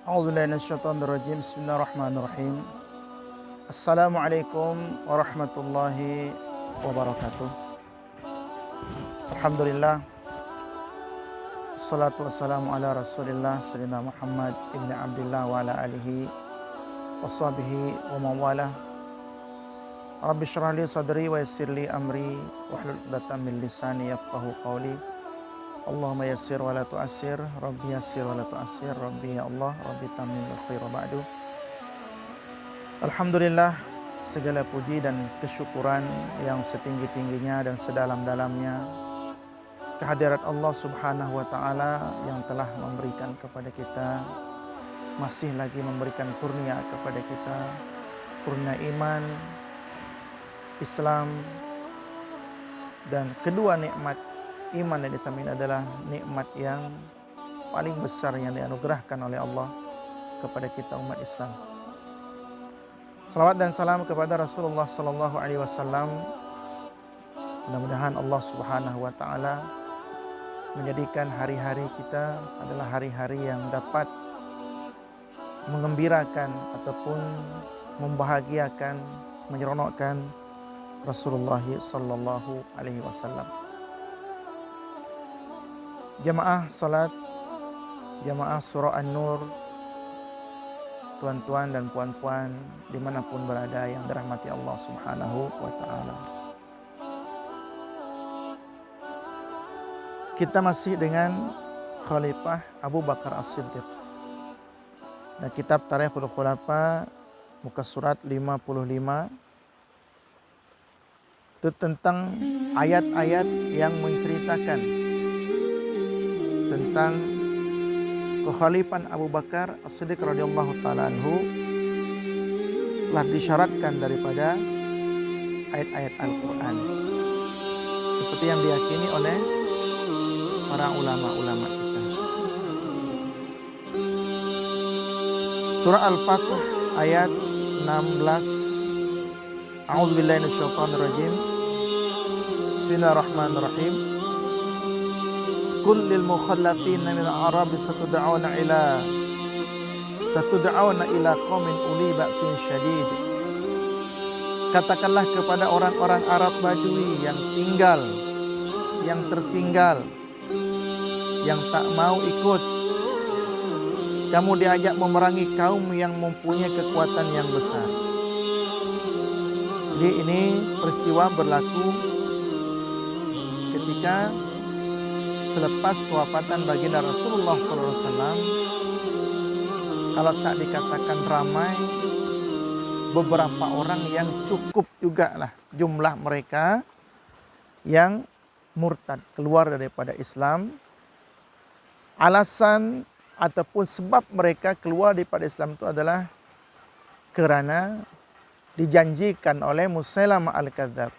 A'udzubillahi minasyaitonirrajim. Bismillahirrahmanirrahim. Assalamualaikum warahmatullahi wabarakatuh. Alhamdulillah. Assalatu wassalamu ala Rasulillah sayyidina Muhammad ibn Abdullah wa ala alihi washabihi wa mawala. Rabbi shrah li sadri wa yassir li amri wahlul 'uqdatam min lisani yafqahu qawli. Allahumma yassir wa la tu'assir, Rabbi yassir wa la tu'assir, Rabbi ya Allah, Rabbi tammim bil khair ba'du. Alhamdulillah, segala puji dan kesyukuran yang setinggi-tingginya dan sedalam-dalamnya kehadirat Allah Subhanahu wa taala yang telah memberikan kepada kita, masih lagi memberikan kurnia kepada kita, kurnia iman, Islam, dan kedua nikmat iman dan Islam ini adalah nikmat yang paling besar yang dianugerahkan oleh Allah kepada kita umat Islam. Salawat dan salam kepada Rasulullah sallallahu alaihi wasallam. Mudah-mudahan Allah Subhanahu wa taala menjadikan hari-hari kita adalah hari-hari yang dapat mengembirakan ataupun membahagiakan, menyeronokkan Rasulullah sallallahu alaihi wasallam. Jamaah salat, jamaah surah An-Nur, tuan-tuan dan puan-puan dimanapun berada yang dirahmati Allah Subhanahu wa ta'ala. Kita masih dengan Khalifah Abu Bakar As-Siddiq. Nah, kitab Tarikhul Khulafa muka surat 55 itu tentang ayat-ayat yang menceritakan tentang kekhalifahan Abu Bakar As-Siddiq radhiyallahu taala anhu telah disyaratkan daripada ayat-ayat Al-Qur'an seperti yang diyakini oleh para ulama-ulama kita. Surah Al-Fatih ayat 16. A'udzubillahi minasyaitonirrajim. Bismillahirrahmanirrahim. Qul lil mukhallafina min al-a'rabi satud'auna ila qaumin uli ba'sin syadid. Katakanlah kepada orang-orang Arab Badui yang tertinggal, yang tak mau ikut, kamu diajak memerangi kaum yang mempunyai kekuatan yang besar. Jadi ini peristiwa berlaku ketika selepas kewafatan baginda Rasulullah SAW, kalau tak dikatakan ramai, beberapa orang yang cukup juga lah jumlah mereka yang murtad, keluar daripada Islam. Alasan ataupun sebab mereka keluar daripada Islam itu adalah kerana dijanjikan oleh Musailamah Al-Kadzab.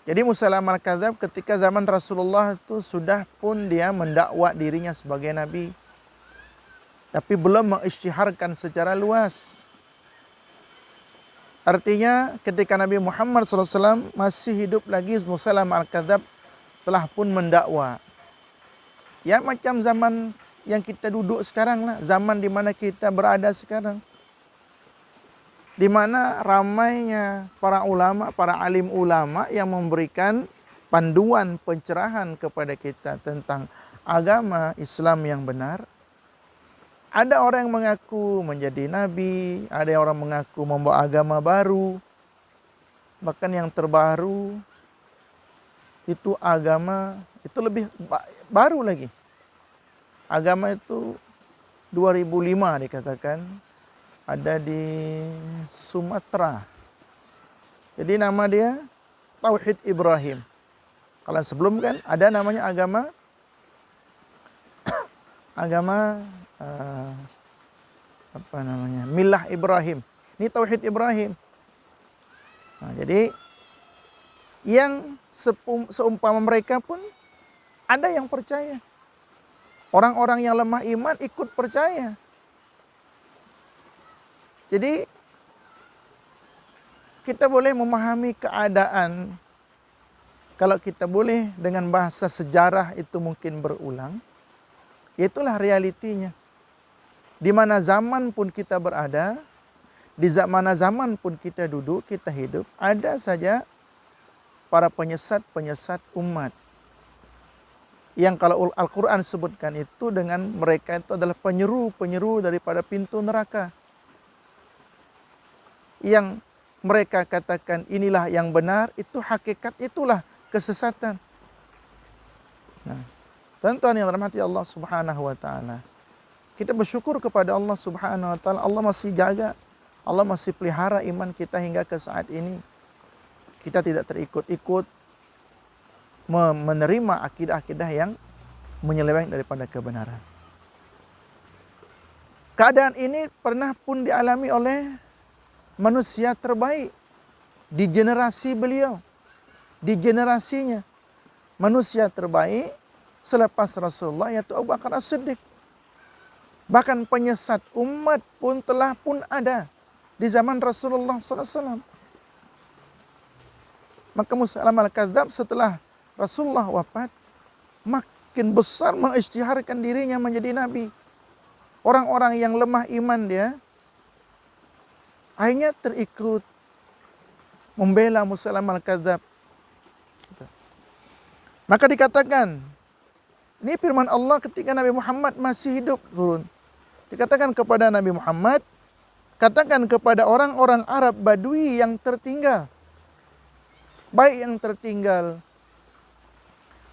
Jadi Musailamah Al-Kadzab ketika zaman Rasulullah itu sudah pun dia mendakwa dirinya sebagai Nabi, tapi belum mengisytiharkan secara luas. Artinya ketika Nabi Muhammad SAW masih hidup lagi, Musailamah Al-Kadzab telah pun mendakwa. Ya macam zaman yang kita duduk sekarang lah, zaman di mana kita berada sekarang. Di mana ramainya para ulama, para alim ulama yang memberikan panduan pencerahan kepada kita tentang agama Islam yang benar. Ada orang yang mengaku menjadi nabi, ada orang mengaku membawa agama baru. Bahkan yang terbaru itu agama itu lebih baru lagi. Agama itu 2005 dikatakan ada di Sumatera. Jadi nama dia Tauhid Ibrahim. Kalau sebelum kan ada namanya agama Milah Ibrahim. Ini Tauhid Ibrahim. Nah, jadi yang seumpama mereka pun ada yang percaya. Orang-orang yang lemah iman ikut percaya. Jadi kita boleh memahami keadaan, kalau kita boleh dengan bahasa sejarah itu mungkin berulang, itulah realitinya. Di mana zaman pun kita berada, di mana zaman pun kita duduk, kita hidup, ada saja para penyesat-penyesat umat. Yang kalau Al-Quran sebutkan itu dengan mereka itu adalah penyeru-penyeru daripada pintu neraka. Yang mereka katakan inilah yang benar, itu hakikat itulah kesesatan. Nah, tuan-tuan yang dirahmati Allah Subhanahu wa taala. Kita bersyukur kepada Allah Subhanahu wa taala, Allah masih jaga, Allah masih pelihara iman kita hingga ke saat ini. Kita tidak terikut-ikut menerima akidah-akidah yang menyeleweng daripada kebenaran. Keadaan ini pernah pun dialami oleh manusia terbaik di generasi beliau, di generasinya. Manusia terbaik selepas Rasulullah yaitu Abu Bakar As-Siddiq. Bahkan penyesat umat pun telah pun ada di zaman Rasulullah SAW. Maka Musailamah Al-Kadzdzab setelah Rasulullah wafat, makin besar mengisytiharkan dirinya menjadi nabi. Orang-orang yang lemah iman dia, akhirnya terikut membela Musailamah Al-Kadzdzab. Maka dikatakan, ini firman Allah ketika Nabi Muhammad masih hidup turun. Dikatakan kepada Nabi Muhammad, katakan kepada orang-orang Arab Badui yang tertinggal, baik yang tertinggal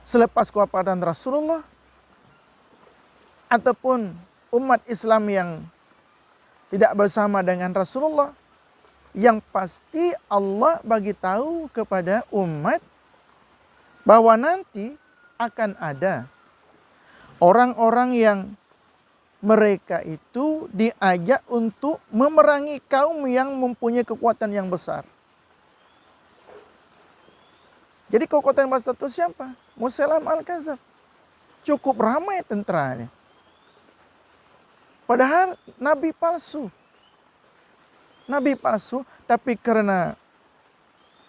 selepas kewafatan Rasulullah, ataupun umat Islam yang tidak bersama dengan Rasulullah, yang pasti Allah bagi tahu kepada umat bahwa nanti akan ada orang-orang yang mereka itu diajak untuk memerangi kaum yang mempunyai kekuatan yang besar. Jadi kekuatan besar itu siapa? Musailamah Al-Kadzdzab. Cukup ramai tentaranya. Padahal nabi palsu. Nabi palsu, tapi karena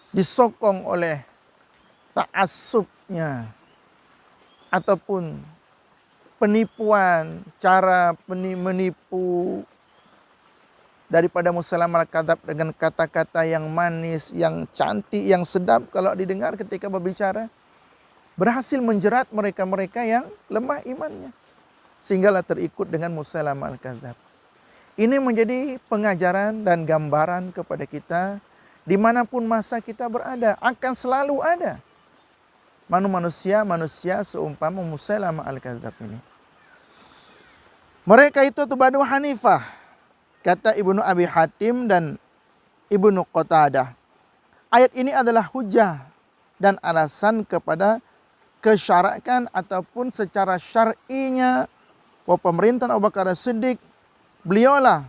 disokong oleh ta'assubnya ataupun penipuan, cara menipu daripada Musailamah Al-Kadzdzab dengan kata-kata yang manis, yang cantik, yang sedap kalau didengar ketika berbicara, berhasil menjerat mereka-mereka yang lemah imannya, sehinggalah terikut dengan Musailamah Al-Kadzdzab. Ini menjadi pengajaran dan gambaran kepada kita, dimanapun masa kita berada, akan selalu ada manusia seumpama Musailamah Al-Kadzdzab ini. Mereka itu Banu Hanifah, kata Ibnu Abi Hatim dan Ibnu Qatadah. Ayat ini adalah hujah dan alasan kepada kesyarakan ataupun secara syar'inya bahwa pemerintahan Abu Bakar As-Siddiq, beliaulah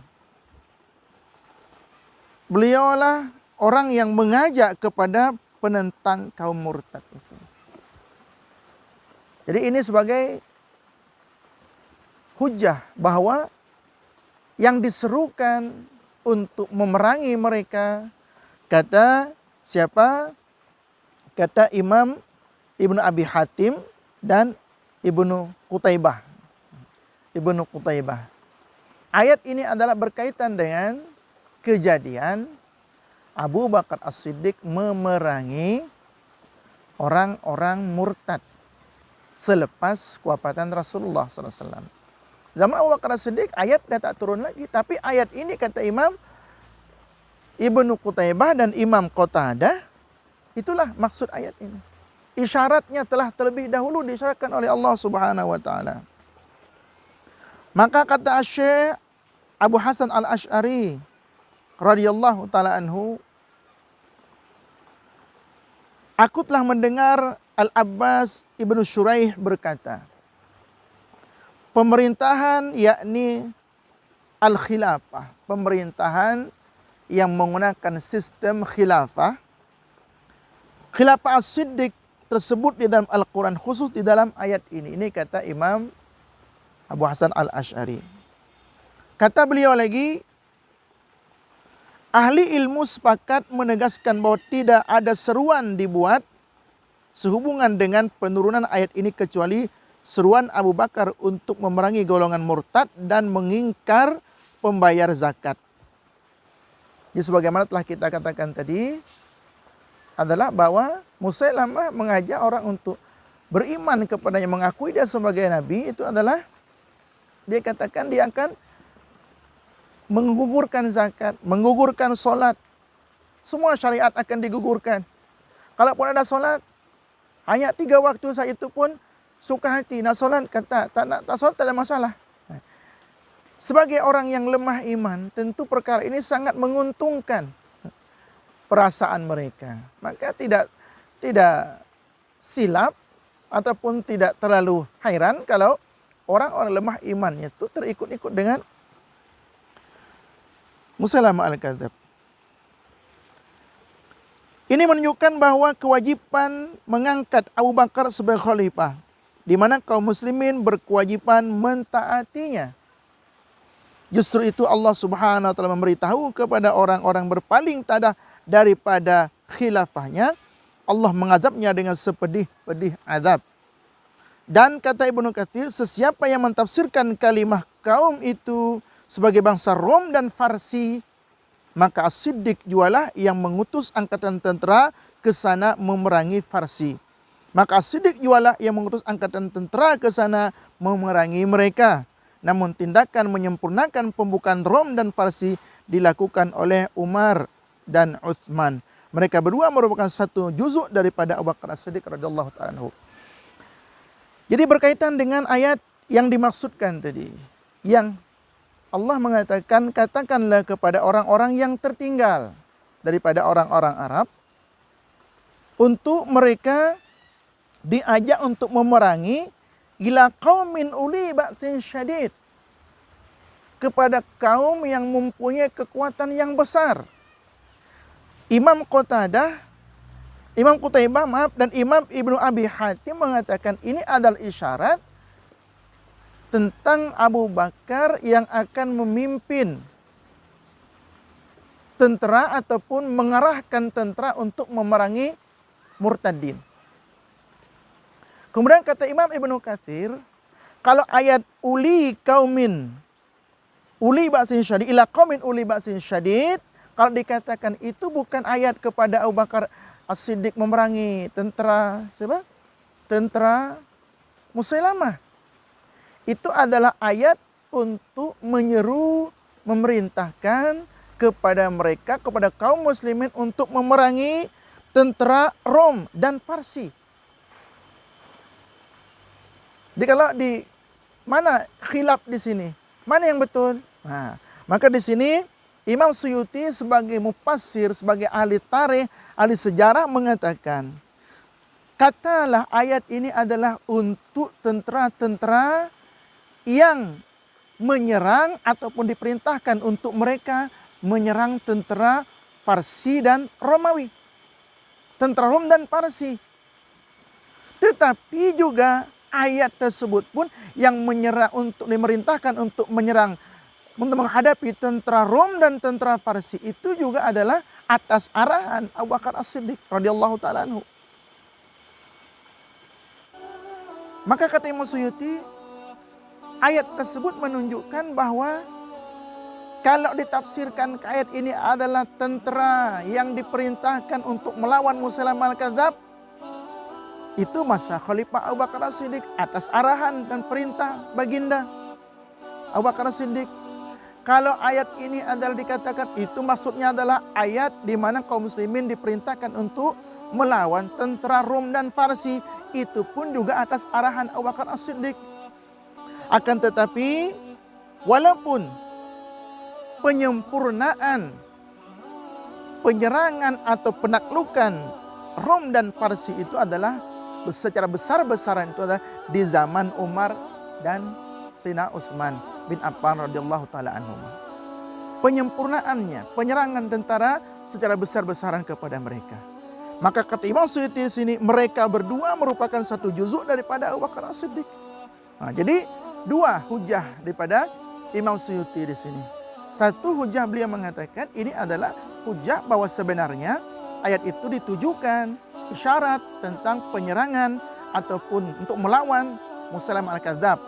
orang yang mengajak kepada penentang kaum murtad itu. Jadi ini sebagai hujah bahwa yang diserukan untuk memerangi mereka, kata siapa? Kata Imam Ibnu Abi Hatim dan Ibnu Qutaibah. Ayat ini adalah berkaitan dengan kejadian Abu Bakar As-Siddiq memerangi orang-orang murtad selepas kewafatan Rasulullah SAW. Zaman Abu Bakar As-Siddiq ayat dah tak turun lagi. Tapi ayat ini kata Imam Ibnu Qutaibah dan Imam Qatadah, itulah maksud ayat ini. Isyaratnya telah terlebih dahulu disyaratkan oleh Allah Subhanahu wa taala. Maka kata Syekh Abu Hasan Al-Asy'ari radhiyallahu taala anhu, aku telah mendengar Al-Abbas Ibnu Syuraih berkata, pemerintahan yakni al-khilafah, pemerintahan yang menggunakan sistem khilafah. Khilafah As-Siddiq tersebut di dalam Al-Quran, khusus di dalam ayat ini. Ini kata Imam Abu Hasan Al-Asy'ari. Kata beliau lagi, ahli ilmu sepakat menegaskan bahwa tidak ada seruan dibuat sehubungan dengan penurunan ayat ini kecuali seruan Abu Bakar untuk memerangi golongan murtad dan mengingkar pembayar zakat. Jadi sebagaimana telah kita katakan tadi, adalah bahwa Musailamah mengajak orang untuk beriman kepadanya, mengakui dia sebagai nabi. Itu adalah dia katakan dia akan menggugurkan zakat, menggugurkan solat. Semua syariat akan digugurkan. Kalaupun ada solat, hanya 3 waktu saja, itu pun suka hati. Nak solat, kata tak solat tak ada masalah. Sebagai orang yang lemah iman, tentu perkara ini sangat menguntungkan perasaan mereka. Maka tidak silap ataupun tidak terlalu hairan kalau orang-orang lemah imannya itu terikut-ikut dengan Musailamah al-Kadzdzab. Ini menunjukkan bahwa kewajiban mengangkat Abu Bakar sebagai khalifah, di mana kaum muslimin berkewajiban mentaatinya. Justru itu Allah Subhanahu wa taala memberitahu kepada orang-orang berpaling tadah daripada khilafahnya, Allah mengazabnya dengan sepedih-pedih azab. Dan kata Ibnu Katsir, sesiapa yang mentafsirkan kalimah kaum itu sebagai bangsa Rom dan Farsi, maka As-Siddiq jualah yang mengutus angkatan tentera ke sana memerangi Farsi. Maka As-Siddiq jualah yang mengutus angkatan tentera ke sana memerangi mereka. Namun tindakan menyempurnakan pembukaan Rom dan Farsi dilakukan oleh Umar dan Utsman. Mereka berdua merupakan satu juzuk daripada Abu Bakar As-Siddiq radhiyallahu ta'ala anhu. Jadi berkaitan dengan ayat yang dimaksudkan tadi, yang Allah mengatakan, katakanlah kepada orang-orang yang tertinggal daripada orang-orang Arab, untuk mereka diajak untuk memerangi ila qaumin uli ba'sin syadid, kepada kaum yang mempunyai kekuatan yang besar. Imam Qutaibah dan Imam Ibnu Abi Hatim mengatakan ini adalah isyarat tentang Abu Bakar yang akan memimpin tentera ataupun mengarahkan tentera untuk memerangi murtadin. Kemudian kata Imam Ibnu Katsir, kalau ayat uli ba'sin syadid, ila qaumin uli ba'sin syadid, kalau dikatakan itu bukan ayat kepada Abu Bakar As-Siddiq memerangi tentera siapa? Tentera Musailamah. Itu adalah ayat untuk menyeru, memerintahkan kepada mereka, kepada kaum muslimin untuk memerangi tentera Rom dan Farsi. Jadi kalau di mana khilaf di sini? Mana yang betul? Nah, maka di sini Imam Suyuti sebagai mufassir, sebagai ahli tarikh, ahli sejarah mengatakan, katalah ayat ini adalah untuk tentera-tentera yang menyerang ataupun diperintahkan untuk mereka menyerang tentera Parsi dan Romawi. Tentera Rom dan Parsi. Tetapi juga ayat tersebut pun yang menyerang, untuk dimerintahkan untuk menyerang, untuk menghadapi tentera Rom dan tentera Farsi itu juga adalah atas arahan Abu Bakar As-Siddiq radhiyallahu ta'ala anhu. Maka kata Imam Suyuti, ayat tersebut menunjukkan bahwa kalau ditafsirkan ayat ini adalah tentera yang diperintahkan untuk melawan Musailamah al-Kadzdzab, itu masa Khalifah Abu Bakar As-Siddiq atas arahan dan perintah baginda Abu Bakar As-Siddiq. Kalau ayat ini adalah dikatakan, itu maksudnya adalah ayat di mana kaum muslimin diperintahkan untuk melawan tentera Rom dan Farsi. Itu pun juga atas arahan Abu Bakar As-Siddiq. Akan tetapi, walaupun penyempurnaan, penyerangan atau penaklukan Rom dan Farsi itu adalah secara besar-besaran itu adalah di zaman Umar dan Sayyidina Utsman bin Affan radhiyallahu taala anhu. Penyempurnaannya, penyerangan tentara secara besar-besaran kepada mereka. Maka kata Imam Suyuti di sini, mereka berdua merupakan satu juzuk daripada Abu Bakar As-Siddiq. Nah, jadi dua hujah daripada Imam Suyuti di sini. Satu hujah beliau mengatakan ini adalah hujah bahwa sebenarnya ayat itu ditujukan isyarat tentang penyerangan ataupun untuk melawan Musailamah al-Kadzab.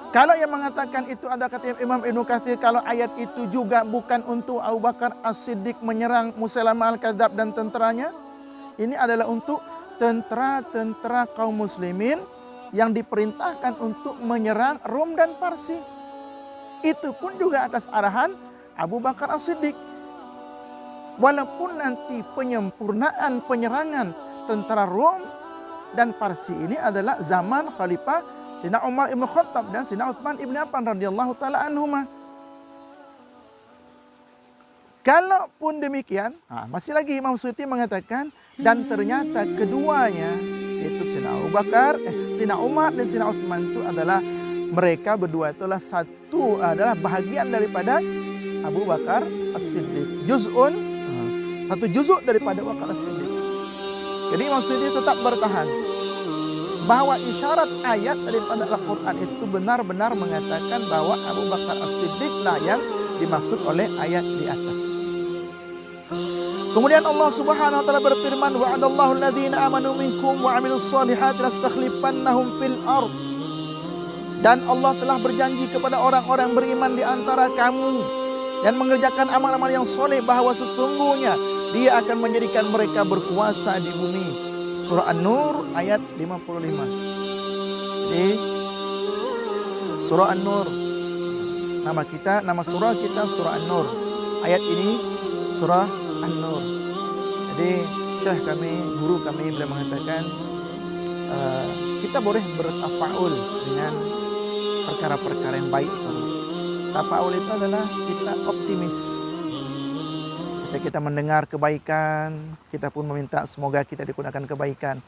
Kalau yang mengatakan itu ada kata Imam Ibnu Katsir, kalau ayat itu juga bukan untuk Abu Bakar As-Siddiq menyerang Musailamah al-Kadzab dan tenteranya, ini adalah untuk tentara-tentara kaum muslimin yang diperintahkan untuk menyerang Rom dan Parsi. Itu pun juga atas arahan Abu Bakar As-Siddiq. Walaupun nanti penyempurnaan penyerangan tentara Rom dan Parsi ini adalah zaman Khalifah Sayyidina Umar ibn Khattab dan Sayyidina Utsman ibn Affan radhiyallahu taala anhuma. Kalaupun demikian, masih lagi Imam Suyuti mengatakan, dan ternyata keduanya, yaitu Sayyidina Abu Bakar, Sayyidina Umar dan Sayyidina Utsman itu adalah, mereka berdua itulah adalah bahagian daripada Abu Bakar As-Siddiq. Satu juzuk daripada Abu Bakar As-Siddiq. Jadi Imam Suyuti tetap bertahan bahwa isyarat ayat daripada Al-Quran itu benar-benar mengatakan bahwa Abu Bakar As-Siddiq lah yang dimaksud oleh ayat di atas. Kemudian Allah Subhanahu wa taala berfirman, wa'adallahu alladhina amanu minkum wa 'amilus solihati lastakhlifannahum fil ard. Dan Allah telah berjanji kepada orang-orang beriman di antara kamu dan mengerjakan amal-amal yang soleh bahwa sesungguhnya Dia akan menjadikan mereka berkuasa di bumi. Surah An-Nur ayat 55. Jadi Surah An-Nur, nama surah kita Surah An-Nur. Ayat ini Surah An-Nur. Jadi Syekh kami, guru kami beliau mengatakan kita boleh bertafaul dengan perkara-perkara yang baik saja. Tafaul itu adalah kita optimis. Kita mendengar kebaikan, kita pun meminta semoga kita digunakan kebaikan.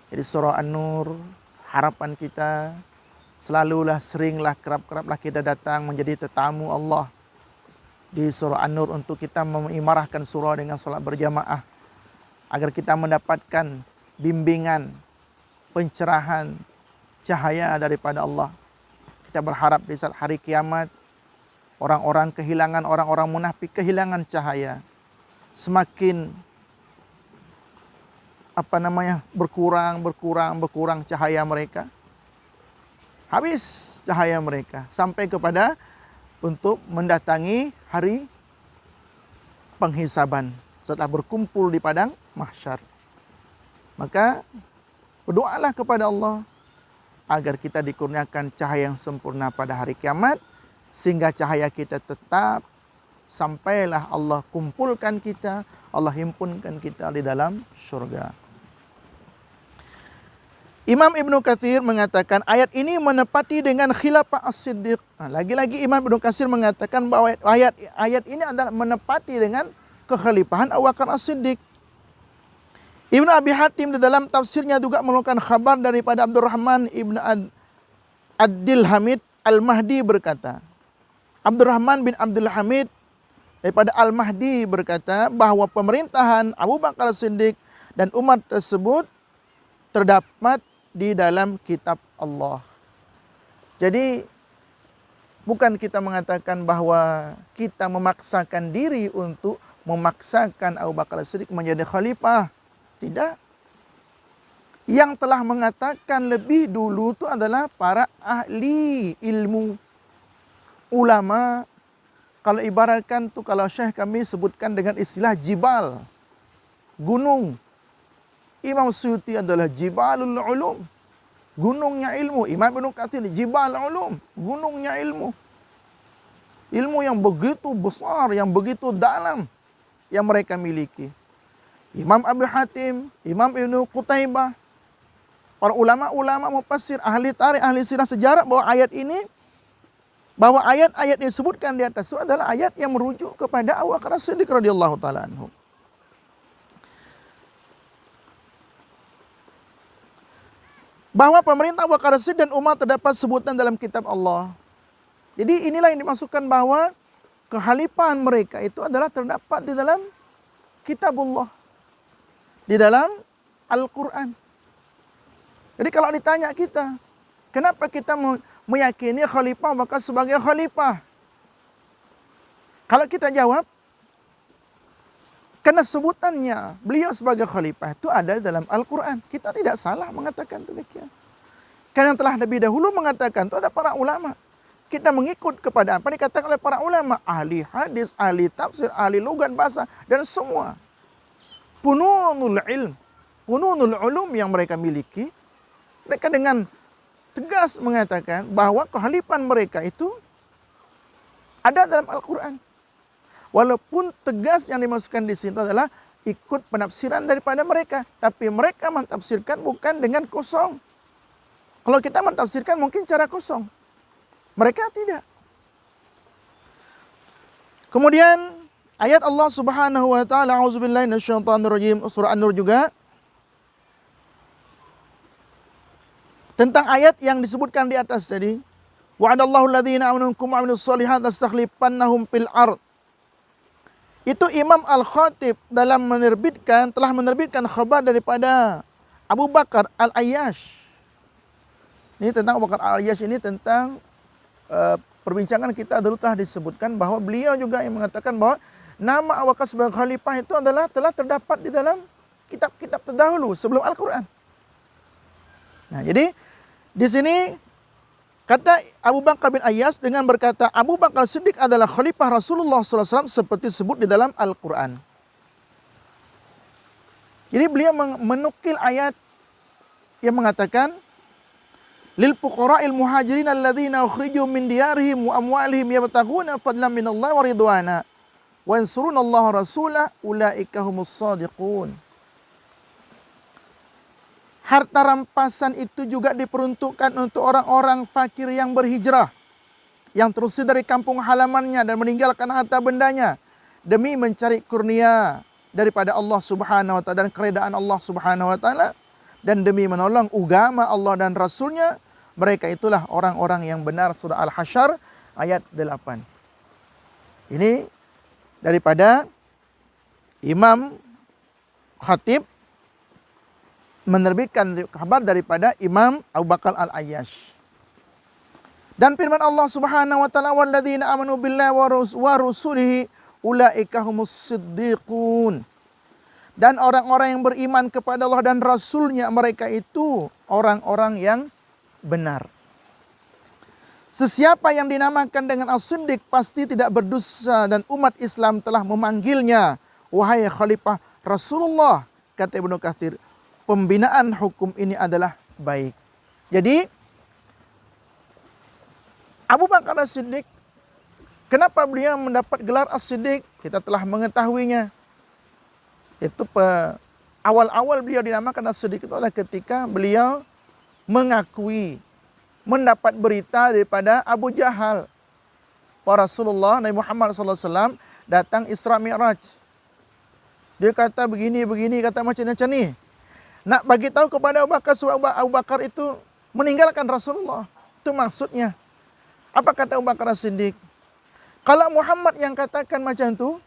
Jadi surah An-Nur, harapan kita selalulah, seringlah, kerap-keraplah kita datang menjadi tetamu Allah di surah An-Nur untuk kita mengimarahkan surah dengan solat berjamaah, agar kita mendapatkan bimbingan, pencerahan, cahaya daripada Allah. Kita berharap di saat hari kiamat, orang-orang munafik kehilangan cahaya. Semakin berkurang cahaya mereka. Habis cahaya mereka sampai kepada untuk mendatangi hari penghisaban setelah berkumpul di padang mahsyar. Maka berdoalah kepada Allah agar kita dikurniakan cahaya yang sempurna pada hari kiamat, sehingga cahaya kita tetap sampailah Allah kumpulkan kita, Allah himpunkan kita di dalam surga. Imam Ibnu Katsir mengatakan ayat ini menepati dengan khilafah As-Siddiq. Lagi-lagi Imam Ibnu Katsir mengatakan bahwa ayat ini adalah menepati dengan kekhalifahan Abu Bakar As-Siddiq. Ibnu Abi Hatim di dalam tafsirnya juga mengeluarkan kabar daripada Abdurrahman ibn Abdul Hamid Al-Mahdi berkata, Abdurrahman bin Abdul Hamid daripada Al-Mahdi berkata bahwa pemerintahan Abu Bakar As-Siddiq dan umat tersebut terdapat di dalam kitab Allah. Jadi bukan kita mengatakan bahwa kita memaksakan diri untuk memaksakan Abu Bakar As-Siddiq menjadi khalifah. Tidak. Yang telah mengatakan lebih dulu itu adalah para ahli ilmu, ulama. Kalau ibaratkan tu, kalau Syekh kami sebutkan dengan istilah jibal, gunung. Imam Suyuti adalah jibalul ulum, gunungnya ilmu. Imam Ibnu Katsir jibal ulum, gunungnya ilmu. Ilmu yang begitu besar, yang begitu dalam yang mereka miliki. Imam Abi Hatim, Imam Ibnu Qutaibah, para ulama-ulama mufassir, ahli tarikh, ahli sirah sejarah, bahwa ayat-ayat yang disebutkan di atas itu adalah ayat yang merujuk kepada Abu Bakar As-Siddiq radhiyallahu taala anhu. Bahwa pemerintah Abu Bakar As-Siddiq dan umat terdapat sebutan dalam kitab Allah. Jadi inilah yang dimasukkan bahwa kekhalifahan mereka itu adalah terdapat di dalam kitabullah, di dalam Al-Quran. Jadi kalau ditanya kita, kenapa kita meyakini khalifah maka sebagai khalifah? Kalau kita jawab, karena sebutannya beliau sebagai khalifah itu ada dalam Al-Quran. Kita tidak salah mengatakan demikian. Karena telah lebih dahulu mengatakan itu ada para ulama. Kita mengikut kepada apa dikatakan oleh para ulama, ahli hadis, ahli tafsir, ahli logat bahasa, dan semua. Fununul ilm, fununul ulum yang mereka miliki, mereka dengan tegas mengatakan bahwa kehalifan mereka itu ada dalam Al-Quran. Walaupun tegas yang dimasukkan di sini adalah ikut penafsiran daripada mereka, tapi mereka mentafsirkan bukan dengan kosong. Kalau kita mentafsirkan mungkin cara kosong. Mereka tidak. Kemudian ayat Allah Subhanahu wa taala, auzubillahi minasyaitonir rajim, surah An-Nur juga tentang ayat yang disebutkan di atas tadi. Wa'adallahu alladhina amanu minkum wa 'amilus shalihat lastakhlifannahum fil ard. Itu Imam Al-Khatib telah menerbitkan khabar daripada Abu Bakar Al-Ayyash. Ini tentang Abu Bakar Al-Ayyash ini tentang perbincangan kita dulu telah disebutkan bahwa beliau juga yang mengatakan bahwa nama Abu Bakar sebagai khalifah itu adalah telah terdapat di dalam kitab-kitab terdahulu sebelum Al-Quran. Nah, jadi di sini kata Abu Bakar bin Ayyash dengan berkata Abu Bakar Siddiq adalah khalifah Rasulullah SAW seperti disebut di dalam Al-Quran. Jadi beliau menukil ayat yang mengatakan lil fuqara'il muhajirin alladzina ukhriju min diyarihim wa amwalihim yabtaghuna fadlan minallahi wa ridwana wa yansuruna Allah rasulah ulaika humus shadiqun. Harta rampasan itu juga diperuntukkan untuk orang-orang fakir yang berhijrah, yang terusir dari kampung halamannya dan meninggalkan harta bendanya demi mencari kurnia daripada Allah Subhanahu wa taala dan keredaan Allah Subhanahu wa taala dan demi menolong agama Allah dan Rasulnya. Mereka itulah orang-orang yang benar. Surah Al-Hasyr ayat 8. Ini daripada Imam Khatib menerbitkan kabar daripada Imam Abu Bakar Al-Ayyash. Dan firman Allah Subhanahu wa taala walladzina amanu billahi wa rusulihi ulaika humus siddiqun. Dan orang-orang yang beriman kepada Allah dan Rasulnya, mereka itu orang-orang yang benar. Sesiapa yang dinamakan dengan As-Siddiq pasti tidak berdosa dan umat Islam telah memanggilnya wahai khalifah Rasulullah. Kata Ibnu Katsir, pembinaan hukum ini adalah baik. Jadi Abu Bakar As-Siddiq, kenapa beliau mendapat gelar As-Siddiq? Kita telah mengetahuinya. Itu awal-awal beliau dinamakan As-Siddiq itu adalah ketika beliau mengakui mendapat berita daripada Abu Jahal bahwa Rasulullah Nabi Muhammad SAW datang Isra Mi'raj. Dia kata begini, kata macam-macam ni. Nak bagi tahu kepada Abu Bakar supaya Abu Bakar itu meninggalkan Rasulullah. Itu maksudnya. Apa kata Abu Bakar As-Siddiq? Kalau Muhammad yang katakan macam tu,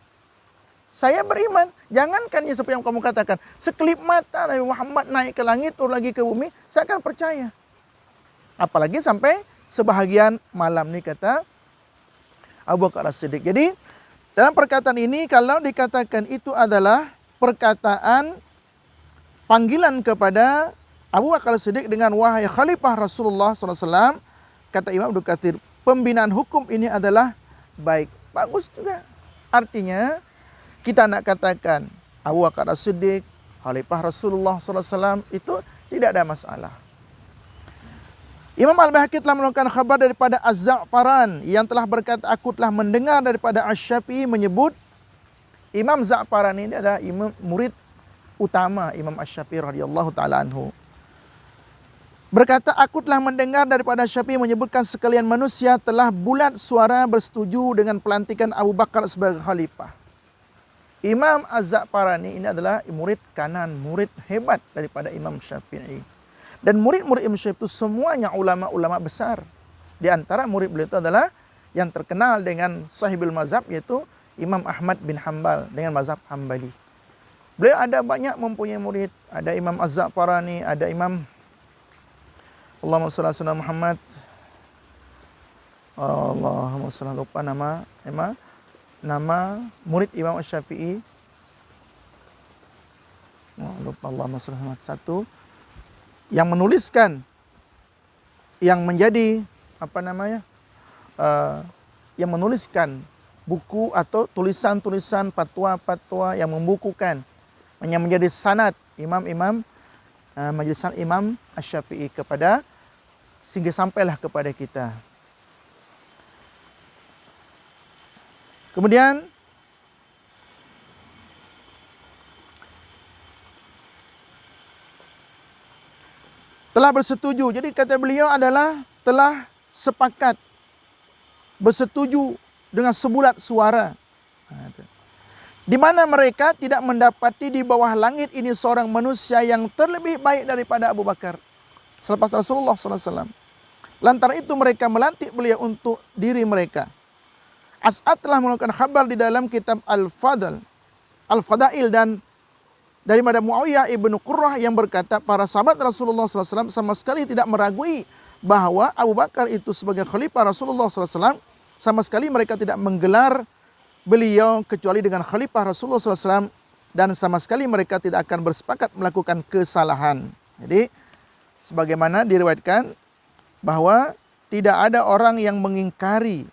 saya beriman. Jangankan ini seperti yang kamu katakan. Sekelip mata Nabi Muhammad naik ke langit, turun lagi ke bumi, saya akan percaya. Apalagi sampai sebahagian malam ni, kata Abu Bakar As-Siddiq. Jadi dalam perkataan ini kalau dikatakan itu adalah perkataan panggilan kepada Abu Bakar As-Siddiq dengan wahai khalifah Rasulullah SAW, kata Imam Ibnu Katsir, pembinaan hukum ini adalah baik. Bagus juga. Artinya kita nak katakan Abu Bakar As-Siddiq khalifah Rasulullah SAW itu tidak ada masalah. Imam Al-Baihaqi telah menurunkan khabar daripada Az-Za'faran yang telah berkata, aku telah mendengar daripada Asy-Syafi'i menyebut, Imam Za'faran ini adalah murid utama Imam Asy-Syafi'i radhiyallahu taala anhu. Berkata, aku telah mendengar daripada Syafi'i menyebutkan sekalian manusia telah bulat suara bersetuju dengan pelantikan Abu Bakar sebagai khalifah. Imam Az-Za'farani ini adalah murid kanan, murid hebat daripada Imam Syafi'i. Dan murid-murid Imam Syafi'i itu semuanya ulama-ulama besar. Di antara murid beliau itu adalah yang terkenal dengan sahibul mazhab, yaitu Imam Ahmad bin Hanbal dengan mazhab Hambali. Beliau ada banyak mempunyai murid. Ada Imam Az-Za'farani, ada Imam Allahumma shalli ala Muhammad. Allahumma shalli, lupa nama murid Imam Asy-Syafi'i. Lupa, Allahumma shalli ala Muhammad. Satu yang menuliskan yang menjadi yang menuliskan buku atau tulisan-tulisan fatwa-fatwa yang membukukan, yang menjadi sanad imam-imam Majelis Imam Asy-Syafi'i kepada, sehingga sampailah kepada kita. Kemudian telah bersetuju. Jadi kata beliau adalah telah sepakat bersetuju dengan sebulat suara. Di mana mereka tidak mendapati di bawah langit ini seorang manusia yang terlebih baik daripada Abu Bakar selepas Rasulullah SAW. Lantaran itu mereka melantik beliau untuk diri mereka. As'ad telah mengeluarkan khabar di dalam kitab Al-Fadail dan daripada Muawiyah ibnu Qurrah yang berkata, para sahabat Rasulullah SAW sama sekali tidak meragui bahwa Abu Bakar itu sebagai khalifah Rasulullah SAW. Sama sekali mereka tidak menggelar beliau kecuali dengan khalifah Rasulullah SAW, dan sama sekali mereka tidak akan bersepakat melakukan kesalahan. Jadi sebagaimana diriwayatkan bahwa tidak ada orang yang mengingkari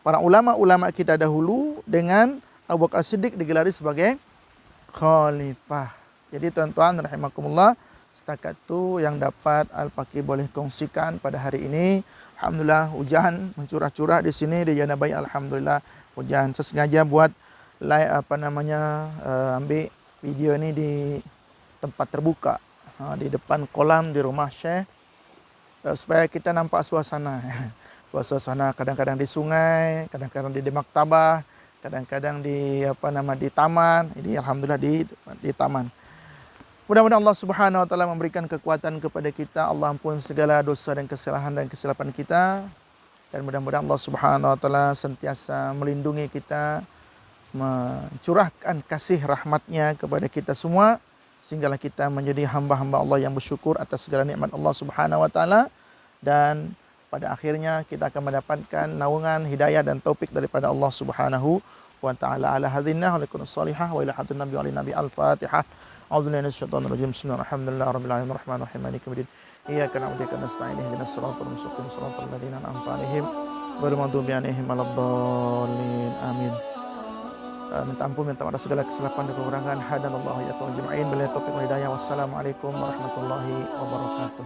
para ulama-ulama kita dahulu dengan Abu Bakar Siddiq digelari sebagai khalifah. Jadi tuan-tuan rahimakumullah, setakat itu yang dapat Al-Faqih boleh kongsikan pada hari ini. Alhamdulillah hujan mencurah-curah di sini di Janabai. Alhamdulillah hujan. Saya sengaja buat ambil video ini di tempat terbuka, di depan kolam di rumah Syekh, supaya kita nampak suasana. Suasana kadang-kadang di sungai, kadang-kadang di maktabah, kadang-kadang di di taman. Ini alhamdulillah di taman. Mudah-mudahan Allah Subhanahu wa taala memberikan kekuatan kepada kita. Allah ampun segala dosa dan kesalahan dan kesilapan kita. Dan mudah-mudahan Allah Subhanahu wa taala sentiasa melindungi kita, mencurahkan kasih rahmat-Nya kepada kita semua, sehinggalah kita menjadi hamba-hamba Allah yang bersyukur atas segala nikmat Allah Subhanahu wa taala, dan pada akhirnya kita akan mendapatkan naungan hidayah dan taufik daripada Allah Subhanahu wa taala. Ala hadzinna wa lakum salihah wa ila hadin nabi wa nabi al-Fatihah. A'udzubillahi minasyaitonir rajim. Bismillahirrahmanirrahim. Alhamdulillahirabbil alamin arrahmanir rahim maliki yaumiddin. Iyyaka na'budu wa iyyaka nasta'in. Ihdinas siratal mustaqim siratal ladzina an'amta 'alaihim ghairil maghdubi 'alaihim waladdallin. Amin. Minta ampun, minta maaf segala kesilapan dan kekurangan. Hadanallahu ya ta'ala jami'in. Billahi taufiq wal hidayah. Wassalamualaikum warahmatullahi wabarakatuh.